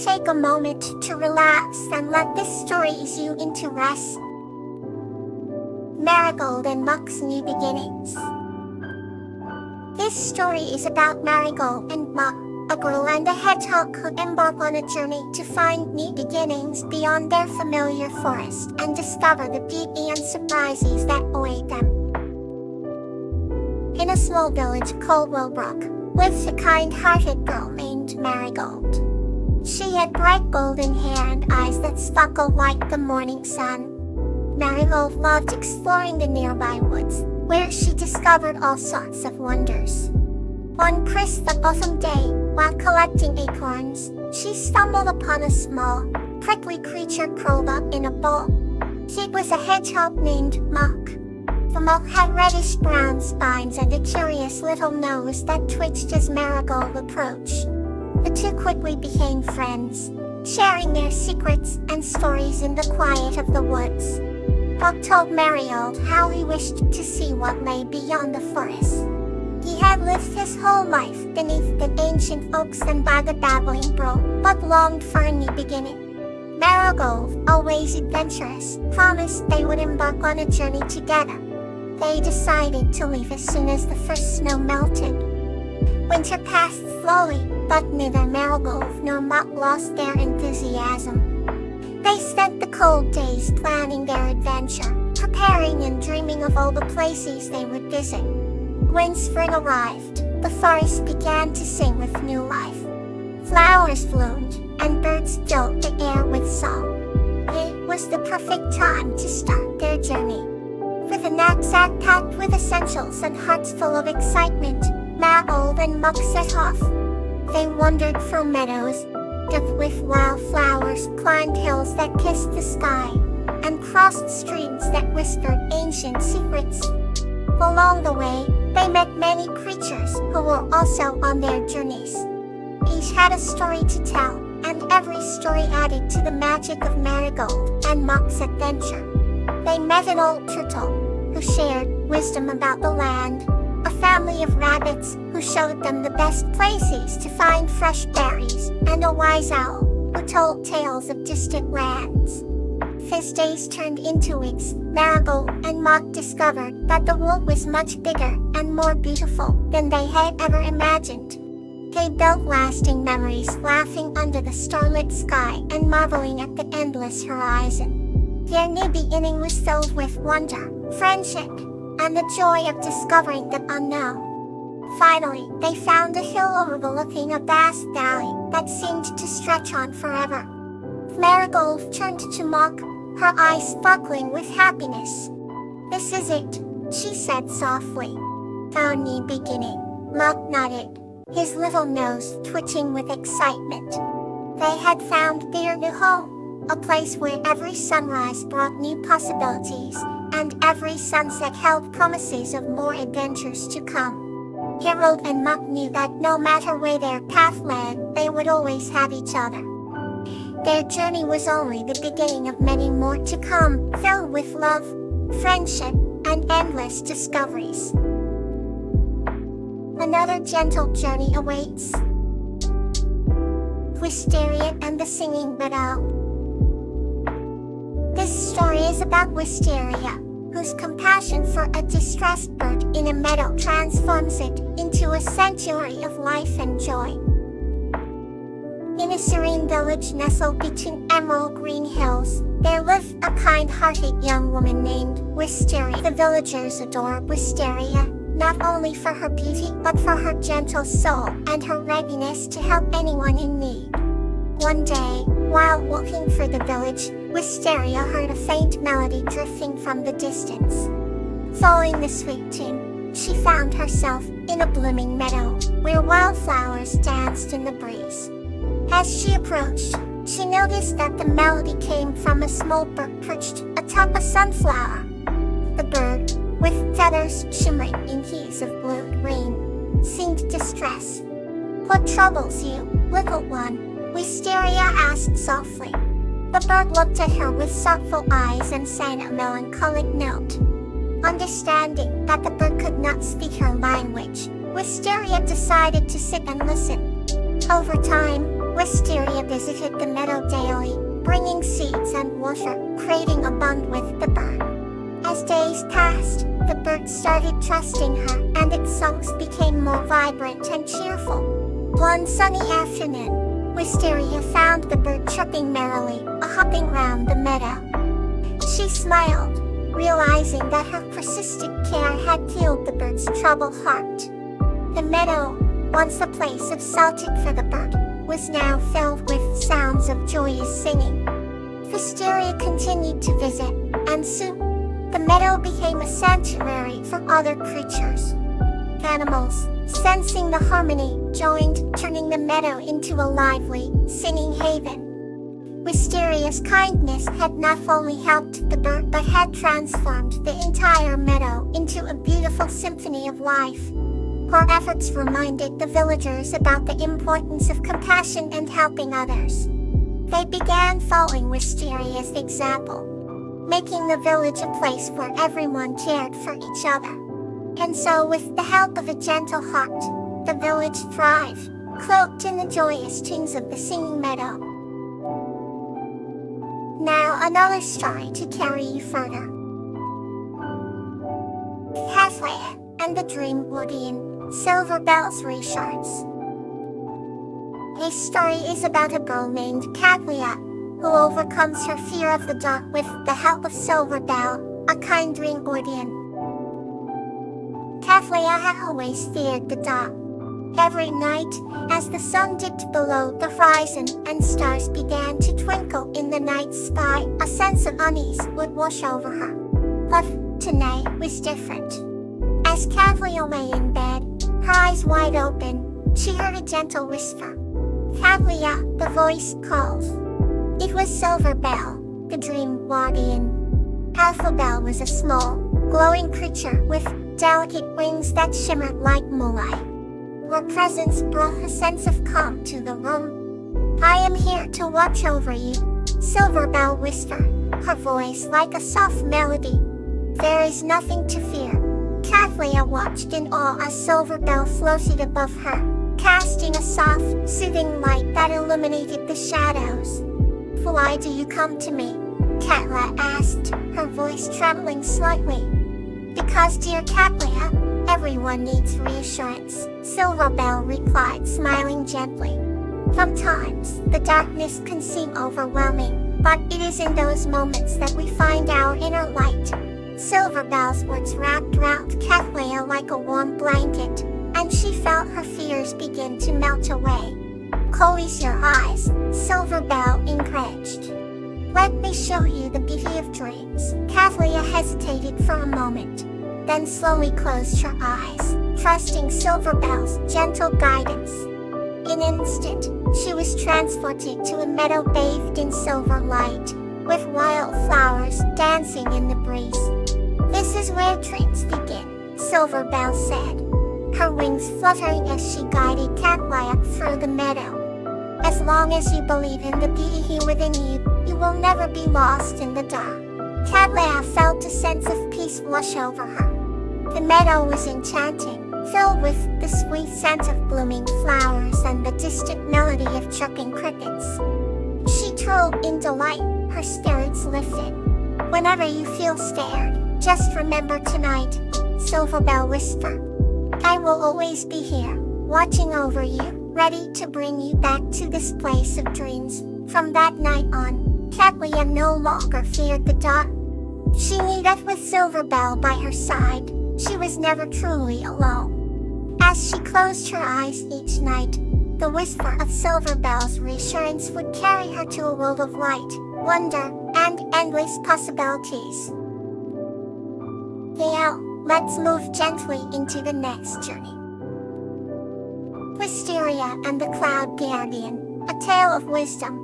Take a moment to relax and let this story ease you into rest. Marigold and Muck's New Beginnings. This story is about Marigold and Muck, a girl and a hedgehog who embark on a journey to find new beginnings beyond their familiar forest and discover the beauty and surprises that await them. In a small village called Willbrook lived a kind-hearted girl named Marigold. She had bright golden hair and eyes that sparkled like the morning sun. Marigold loved exploring the nearby woods, where she discovered all sorts of wonders. One crisp autumn day, while collecting acorns, she stumbled upon a small, prickly creature curled up in a ball. It was a hedgehog named Muck. The Muck had reddish-brown spines and a curious little nose that twitched as Marigold approached. The two quickly became friends, sharing their secrets and stories in the quiet of the woods. Muck told Marigold how he wished to see what lay beyond the forest. He had lived his whole life beneath the ancient oaks and by the babbling brook, but longed for a new beginning. Marigold, always adventurous, promised they would embark on a journey together. They decided to leave as soon as the first snow melted. Winter passed slowly, but neither Marigold nor Muck lost their enthusiasm. They spent the cold days planning their adventure, preparing and dreaming of all the places they would visit. When spring arrived, the forest began to sing with new life. Flowers bloomed, and birds filled the air with song. It was the perfect time to start their journey. With a knapsack packed with essentials and hearts full of excitement, Marigold and Muck set off. They wandered through meadows decked with wildflowers, climbed hills that kissed the sky, and crossed streams that whispered ancient secrets. Along the way, they met many creatures who were also on their journeys. Each had a story to tell, and every story added to the magic of Marigold and Muck's adventure. They met an old turtle who shared wisdom about the land, a family of rabbits who showed them the best places to find fresh berries, and a wise owl who told tales of distant lands. As days turned into weeks, Marigold and Muck discovered that the world was much bigger and more beautiful than they had ever imagined. They built lasting memories, laughing under the starlit sky and marveling at the endless horizon. Their new beginning was filled with wonder, friendship, and the joy of discovering the unknown. Finally, they found a hill overlooking a vast valley that seemed to stretch on forever. Marigold turned to Muck, her eyes sparkling with happiness. "This is it," she said softly. "Our new beginning." Muck nodded, his little nose twitching with excitement. They had found their new home, a place where every sunrise brought new possibilities, and every sunset held promises of more adventures to come. Harold and Muck knew that no matter where their path led, they would always have each other. Their journey was only the beginning of many more to come, filled with love, friendship, and endless discoveries. Another gentle journey awaits. Wisteria and the Singing Widow. This story is about Wisteria, whose compassion for a distressed bird in a meadow transforms it into a sanctuary of life and joy. In a serene village nestled between emerald green hills, there lived a kind-hearted young woman named Wisteria. The villagers adored Wisteria, not only for her beauty but for her gentle soul and her readiness to help anyone in need. One day, while walking through the village, Wisteria heard a faint melody drifting from the distance. Following the sweet tune, she found herself in a blooming meadow, where wildflowers danced in the breeze. As she approached, she noticed that the melody came from a small bird perched atop a sunflower. The bird, with feathers shimmering in hues of blue and green, seemed distressed. "What troubles you, little one?" Wisteria asked softly. The bird looked at her with thoughtful eyes and sang a melancholic note. Understanding that the bird could not speak her language, Wisteria decided to sit and listen. Over time, Wisteria visited the meadow daily, bringing seeds and water, creating a bond with the bird. As days passed, the bird started trusting her, and its songs became more vibrant and cheerful. One sunny afternoon, Wisteria found the bird chirping merrily, hopping round the meadow. She smiled, realizing that her persistent care had healed the bird's troubled heart. The meadow, once a place of solitude for the bird, was now filled with sounds of joyous singing. Wisteria continued to visit, and soon, the meadow became a sanctuary for other creatures. Animals, sensing the harmony, joined, turning the meadow into a lively, singing haven. Wisteria's kindness had not only helped the bird but had transformed the entire meadow into a beautiful symphony of life. Her efforts reminded the villagers about the importance of compassion and helping others. They began following Wisteria's example, making the village a place where everyone cared for each other. And so, with the help of a gentle heart, the village thrived, cloaked in the joyous tunes of the singing meadow. Now another story to carry you further. Kathleen and the Dream Guardian, Silver Bell's Reassurance. This story is about a girl named Kathleen who overcomes her fear of the dark with the help of Silver Bell, a kind dream guardian. Kathleen had always feared the dark. Every night, as the sun dipped below the horizon and stars began to twinkle in the night sky, a sense of unease would wash over her. But tonight was different. As Kathleen lay in bed, her eyes wide open, she heard a gentle whisper. "Kathleen," the voice called. It was Silver Bell, the dream guardian. Silver Bell was a small, glowing creature with delicate wings that shimmered like moonlight. Her presence brought a sense of calm to the room. "I am here to watch over you," Silver Bell whispered, her voice like a soft melody. "There is nothing to fear." Kathleen watched in awe as Silver Bell floated above her, casting a soft, soothing light that illuminated the shadows. "Why do you come to me?" Kathleen asked, her voice trembling slightly. "Because, dear Kathleen, everyone needs reassurance," Silver Bell replied, smiling gently. "Sometimes, the darkness can seem overwhelming, but it is in those moments that we find our inner light." Silver Bell's words wrapped around Kathleen like a warm blanket, and she felt her fears begin to melt away. "Close your eyes," Silver Bell encouraged. "Let me show you the beauty of dreams." Kathleen hesitated for a moment, then slowly closed her eyes, trusting Silver Bell's gentle guidance. In an instant, she was transported to a meadow bathed in silver light, with wildflowers dancing in the breeze. "This is where dreams begin," Silver Bell said, her wings fluttering as she guided Kathleen through the meadow. "As long as you believe in the beauty within you, you will never be lost in the dark." Kathleen felt a sense of peace wash over her. The meadow was enchanting, filled with the sweet scent of blooming flowers and the distant melody of chirping crickets. She trilled in delight, her spirits lifted. "Whenever you feel scared, just remember tonight," Silver Bell whispered. "I will always be here, watching over you, ready to bring you back to this place of dreams." From that night on, Kathleen no longer feared the dark. She knew that with Silver Bell by her side, she was never truly alone. As she closed her eyes each night, the whisper of Silver Bell's reassurance would carry her to a world of light, wonder, and endless possibilities. Now, let's move gently into the next journey. Wisteria and the Cloud Guardian, a tale of wisdom.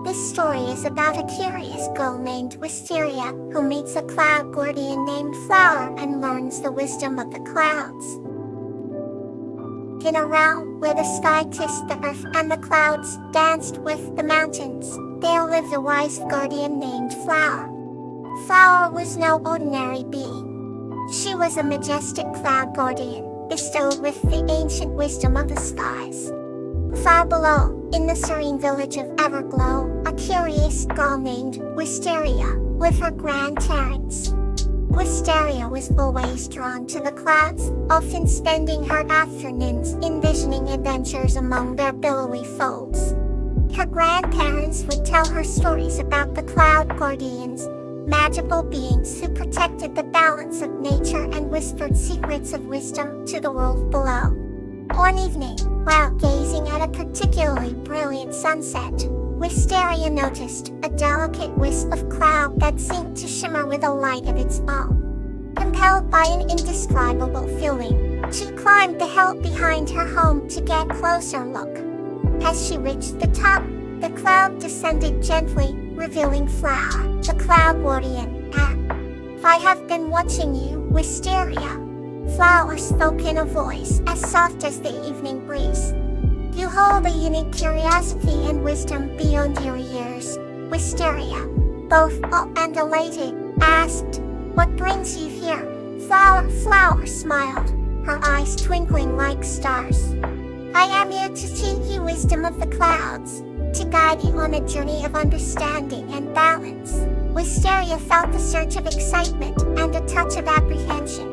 This story is about a curious girl named Wisteria who meets a cloud guardian named Flower and learns the wisdom of the clouds. In a realm where the sky kissed the earth and the clouds danced with the mountains, there lived a wise guardian named Flower. Flower was no ordinary being. She was a majestic cloud guardian, bestowed with the ancient wisdom of the skies. Far below, in the serene village of Everglow, a curious girl named Wisteria, with her grandparents. Wisteria was always drawn to the clouds, often spending her afternoons envisioning adventures among their billowy folds. Her grandparents would tell her stories about the cloud guardians, magical beings who protected the balance of nature and whispered secrets of wisdom to the world below. One evening, while gazing at a particularly brilliant sunset, Wisteria noticed a delicate wisp of cloud that seemed to shimmer with the light of its own. Compelled by an indescribable feeling, she climbed the hill behind her home to get a closer look. As she reached the top, the cloud descended gently, revealing Flower, the cloud guardian. I have been watching you, Wisteria. Flower spoke in a voice as soft as the evening breeze. You hold a unique curiosity and wisdom beyond your years. Wisteria, both awe and elated, asked, "What brings you here?" Flower smiled, her eyes twinkling like stars. "I am here to teach you wisdom of the clouds, to guide you on a journey of understanding and balance." Wisteria felt a surge of excitement and a touch of apprehension.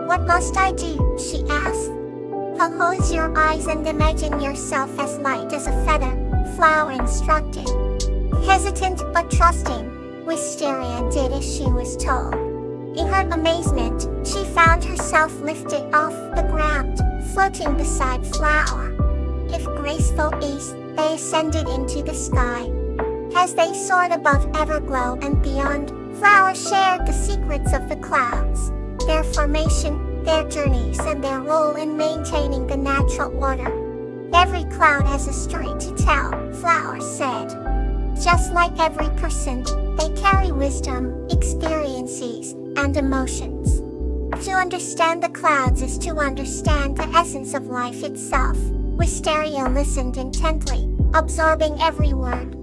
"What must I do?" she asked. "Close your eyes and imagine yourself as light as a feather," Flower instructed. Hesitant but trusting, Wisteria did as she was told. In her amazement, she found herself lifted off the ground, floating beside Flower. With graceful ease, they ascended into the sky. As they soared above Everglow and beyond, Flower shared the secrets of the clouds, their formation, their journeys, and their role in maintaining the natural order. "Every cloud has a story to tell," Flower said. "Just like every person, they carry wisdom, experiences, and emotions. To understand the clouds is to understand the essence of life itself." Wisteria listened intently, absorbing every word.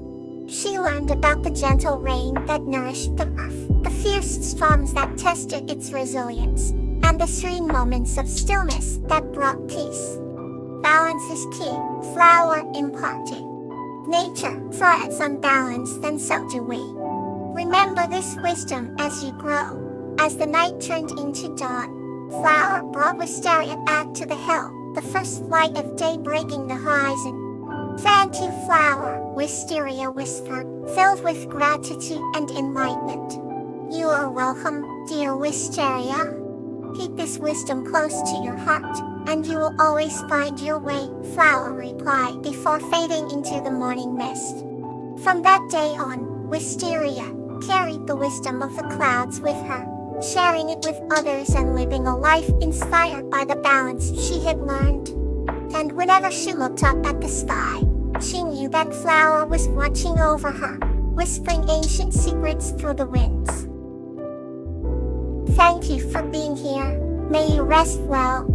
She learned about the gentle rain that nourished the earth, the fierce storms that tested its resilience, and the serene moments of stillness that brought peace. "Balance is key," Flower imparted. "Nature thrives on balance, and so do we. Remember this wisdom as you grow." As the night turned into dawn, Flower brought Wisteria back to the hill, the first light of day breaking the horizon. "Thank you, Flower," Wisteria whispered, filled with gratitude and enlightenment. "You are welcome, dear Wisteria. Keep this wisdom close to your heart, and you will always find your way," Flower replied before fading into the morning mist. From that day on, Wisteria carried the wisdom of the clouds with her, sharing it with others and living a life inspired by the balance she had learned. And whenever she looked up at the sky, she knew that Flower was watching over her, whispering ancient secrets through the winds. Thank you for being here. May you rest well.